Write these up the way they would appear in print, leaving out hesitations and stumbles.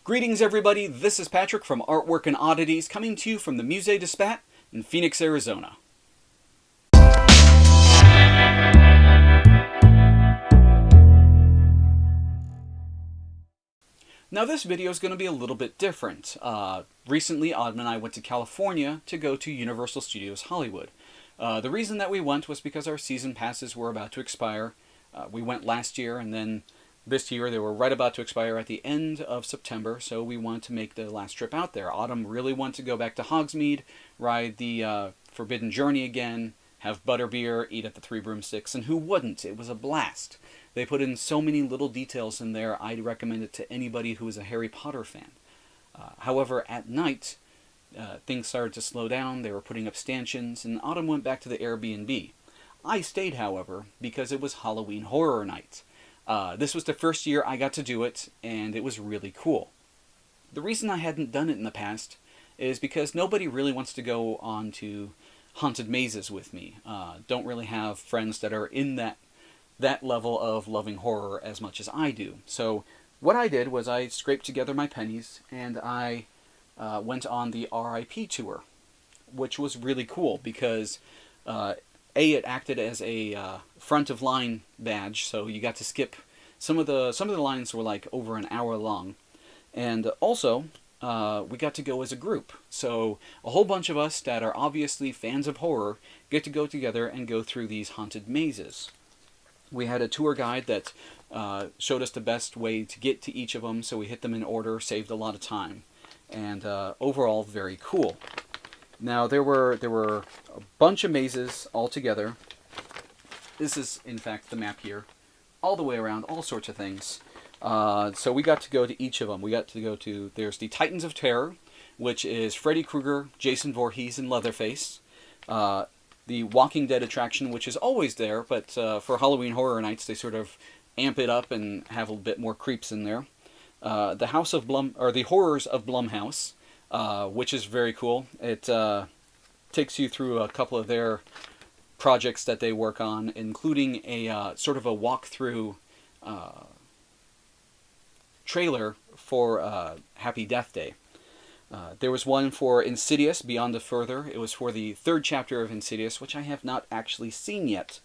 Greetings everybody, this is Patrick from Artwork and Oddities coming to you from the Musée de Spat in Phoenix, Arizona. Now this video is going to be a little bit different. Recently Autumn and I went to California to go to Universal Studios Hollywood. The reason that we went was because our season passes were about to expire. We went last year and then this year they were right about to expire at the end of September, so we wanted to make the last trip out there. Autumn really wanted to go back to Hogsmeade, ride the Forbidden Journey again, have butterbeer, eat at the Three Broomsticks, and who wouldn't? It was a blast. They put in so many little details in there, I'd recommend it to anybody who is a Harry Potter fan. However, at night, things started to slow down, they were putting up stanchions, and Autumn went back to the Airbnb. I stayed, however, because it was Halloween Horror Night. This was the first year I got to do it, and it was really cool. The reason I hadn't done it in the past is because nobody really wants to go on to haunted mazes with me. Don't really have friends that are in that level of loving horror as much as I do. So what I did was I scraped together my pennies, and I went on the RIP tour, which was really cool because it acted as a front of line badge, so you got to skip some of the lines were like over an hour long, and also we got to go as a group. So a whole bunch of us that are obviously fans of horror get to go together and go through these haunted mazes. We had a tour guide that showed us the best way to get to each of them, so we hit them in order, saved a lot of time, and overall very cool. Now there were a bunch of mazes all together. This is in fact the map here, all the way around, all sorts of things. So we got to go to each of them. We got to go to, there's the Titans of Terror, which is Freddy Krueger, Jason Voorhees, and Leatherface. The Walking Dead attraction, which is always there, but for Halloween Horror Nights they sort of amp it up and have a bit more creeps in there. The Horrors of Blumhouse. Which is very cool. It takes you through a couple of their projects that they work on, including a sort of a walkthrough trailer for Happy Death Day. There was one for Insidious, Beyond the Further. It was for the third chapter of Insidious, which I have not actually seen yet.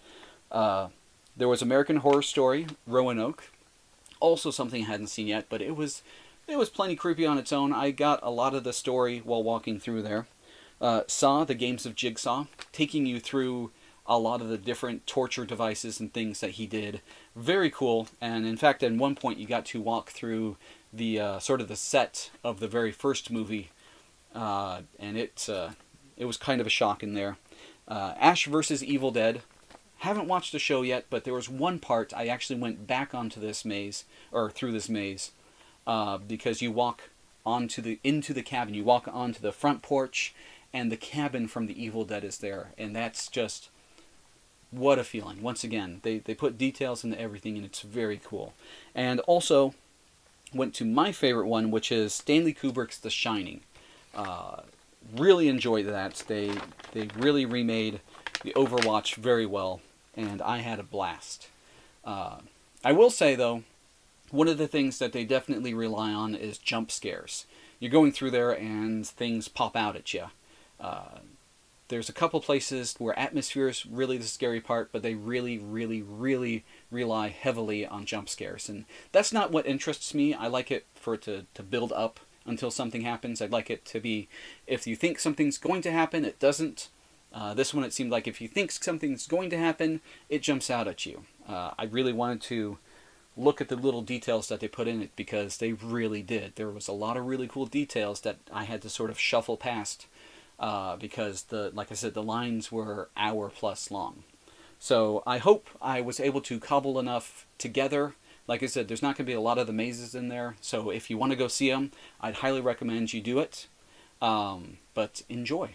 There was American Horror Story, Roanoke. Also something I hadn't seen yet, but it was plenty creepy on its own. I got a lot of the story while walking through there. Saw, The Games of Jigsaw, taking you through a lot of the different torture devices and things that he did. Very cool, and in fact at one point you got to walk through the sort of the set of the very first movie, and it was kind of a shock in there. Ash vs. Evil Dead. Haven't watched the show yet, but there was one part I actually went back onto this maze, or through this maze, because you walk into the cabin. You walk onto the front porch, and the cabin from the Evil Dead is there, and that's just, what a feeling. Once again, they put details into everything, and it's very cool. And also went to my favorite one, which is Stanley Kubrick's The Shining. Really enjoyed that. They really remade the Overwatch very well, and I had a blast. I will say though, one of the things that they definitely rely on is jump scares. You're going through there and things pop out at you. There's a couple places where atmosphere is really the scary part, but they really, really, really rely heavily on jump scares. And that's not what interests me. I like it for it to build up until something happens. I'd like it to be, if you think something's going to happen, it doesn't. This one, it seemed like if you think something's going to happen, it jumps out at you. I really wanted to look at the little details that they put in it, because they really did. There was a lot of really cool details that I had to sort of shuffle past, because like I said, the lines were hour plus long. So I hope I was able to cobble enough together. Like I said, there's not going to be a lot of the mazes in there, so if you want to go see them, I'd highly recommend you do it. But enjoy.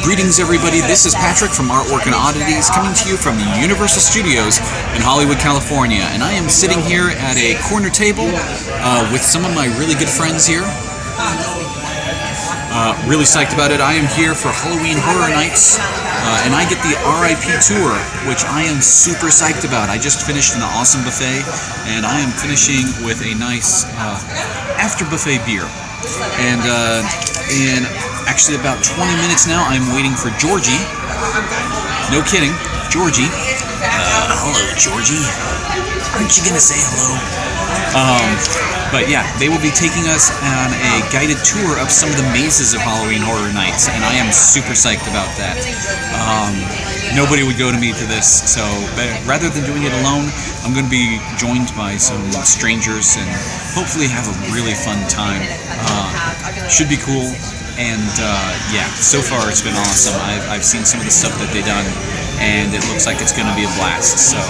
Greetings everybody, this is Patrick from Artwork and Oddities, coming to you from the Universal Studios in Hollywood, California. And I am sitting here at a corner table with some of my really good friends here. Really psyched about it. I am here for Halloween Horror Nights And I get the RIP tour, which I am super psyched about. I just finished an awesome buffet, and I am finishing with a nice after buffet beer. And in actually about 20 minutes now, I'm waiting for Georgie. No kidding, Georgie. Hello, Georgie. Aren't you gonna say hello? But yeah, they will be taking us on a guided tour of some of the mazes of Halloween Horror Nights, and I am super psyched about that. Nobody would go to me to this, so rather than doing it alone, I'm going to be joined by some strangers and hopefully have a really fun time. Should be cool, and yeah, so far it's been awesome. I've seen some of the stuff that they've done, and it looks like it's going to be a blast. So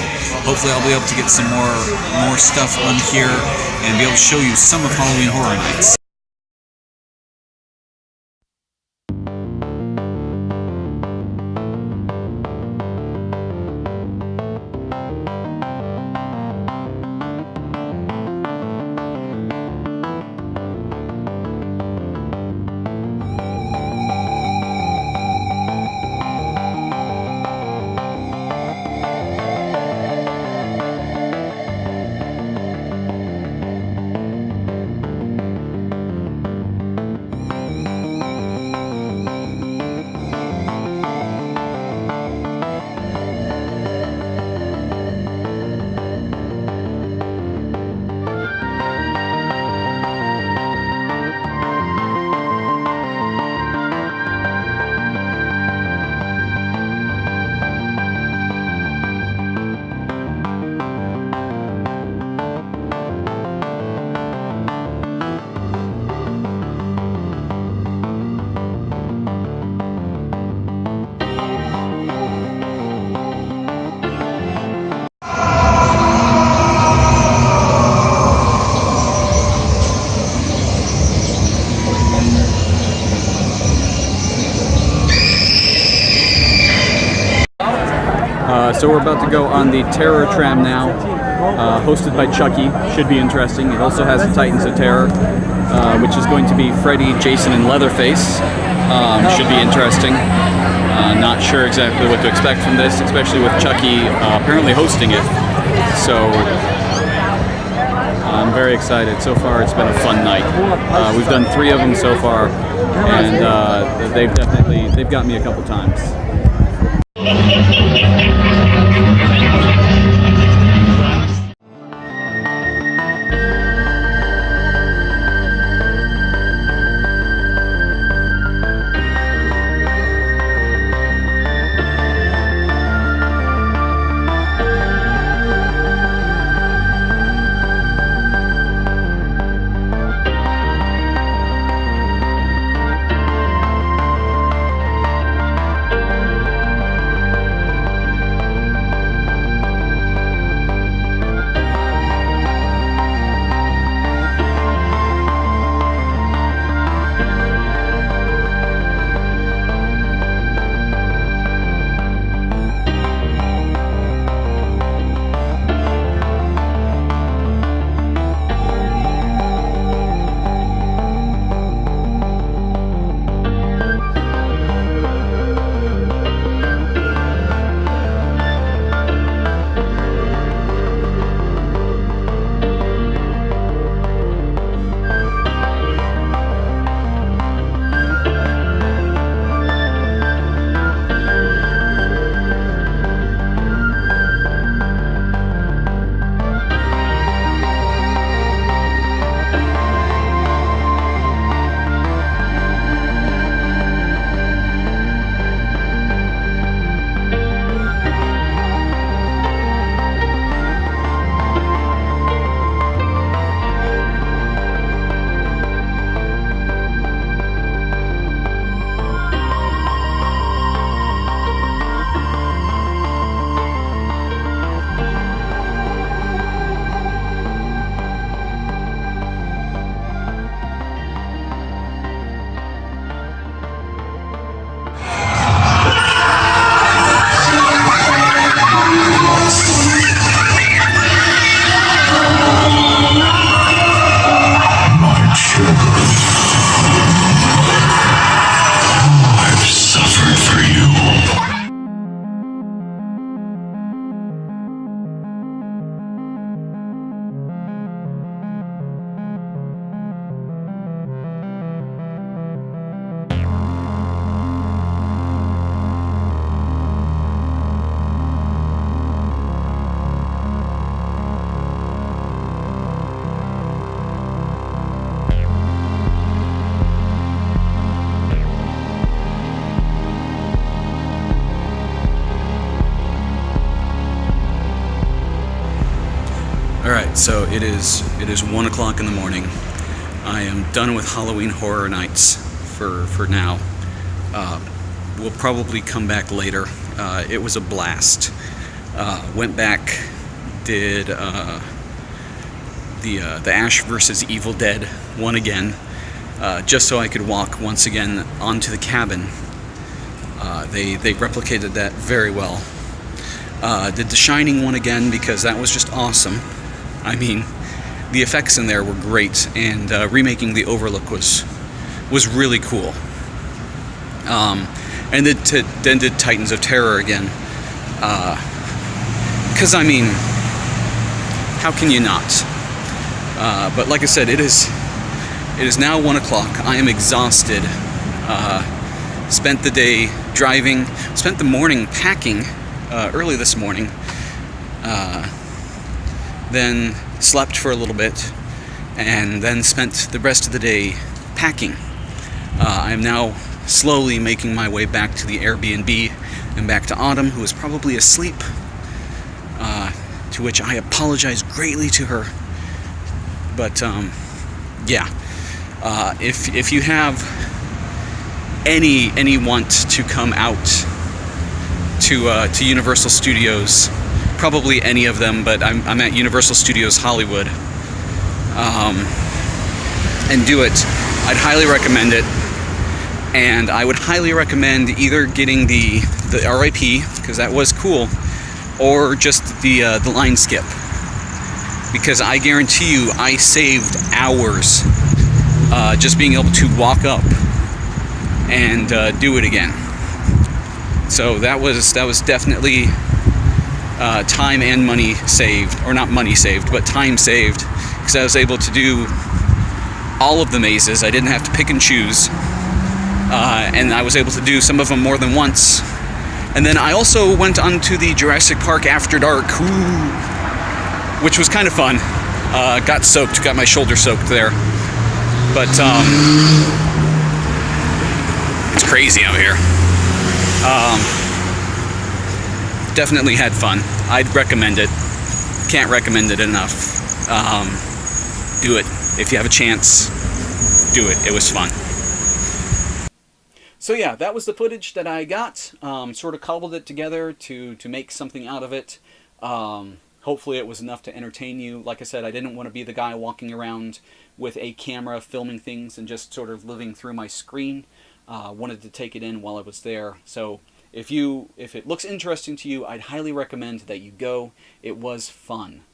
hopefully I'll be able to get some more stuff on here and be able to show you some of Halloween Horror Nights. So we're about to go on the Terror Tram now, hosted by Chucky. Should be interesting. It also has the Titans of Terror, which is going to be Freddy, Jason, and Leatherface. Should be interesting. Not sure exactly what to expect from this, especially with Chucky apparently hosting it. So I'm very excited. So far, it's been a fun night. We've done 3 of them so far, and they've got me a couple times. it is 1 o'clock in the morning. I am done with Halloween Horror Nights for now. We'll probably come back later. It was a blast. Went back, did the Ash vs. Evil Dead one again, just so I could walk once again onto the cabin. They replicated that very well. Did The Shining one again because that was just awesome. I mean, the effects in there were great, and remaking the Overlook was really cool. And then did Titans of Terror again. Because, I mean, how can you not? But like I said, it is now 1 o'clock. I am exhausted. Spent the day driving, spent the morning packing early this morning. Then slept for a little bit, and then spent the rest of the day packing. I am now slowly making my way back to the Airbnb and back to Autumn, who is probably asleep, to which I apologize greatly to her. But yeah, if you have any want to come out to Universal Studios, probably any of them, but I'm at Universal Studios Hollywood, and do it, I'd highly recommend it. And I would highly recommend either getting the RIP, because that was cool, or just the line skip, because I guarantee you I saved hours just being able to walk up and do it again. So that was definitely time and money saved, or not money saved, but time saved, because I was able to do all of the mazes. I didn't have to pick and choose. And I was able to do some of them more than once. And then I also went onto the Jurassic Park After Dark, which was kind of fun. Got soaked, got my shoulder soaked there. But it's crazy out here. Definitely had fun. I'd recommend it. Can't recommend it enough. Do it. If you have a chance, do it. It was fun. So yeah, that was the footage that I got. Sort of cobbled it together to make something out of it. Hopefully it was enough to entertain you. Like I said, I didn't want to be the guy walking around with a camera filming things and just sort of living through my screen. Wanted to take it in while I was there. So if it looks interesting to you, I'd highly recommend that you go. It was fun.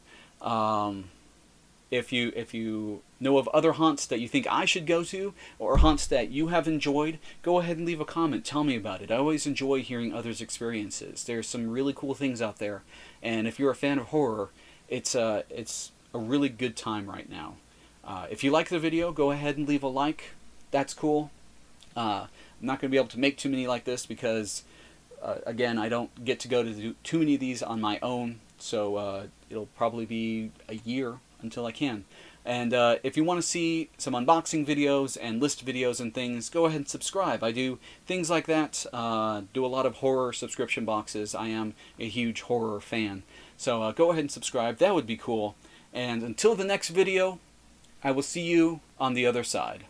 If you know of other haunts that you think I should go to, or haunts that you have enjoyed, go ahead and leave a comment. Tell me about it. I always enjoy hearing others' experiences. There's some really cool things out there, and if you're a fan of horror, it's a really good time right now. If you like the video, go ahead and leave a like. That's cool. I'm not going to be able to make too many like this because, again, I don't get to go to do too many of these on my own, so it'll probably be a year until I can. And if you want to see some unboxing videos and list videos and things, go ahead and subscribe. I do things like that, do a lot of horror subscription boxes. I am a huge horror fan. So go ahead and subscribe. That would be cool. And until the next video, I will see you on the other side.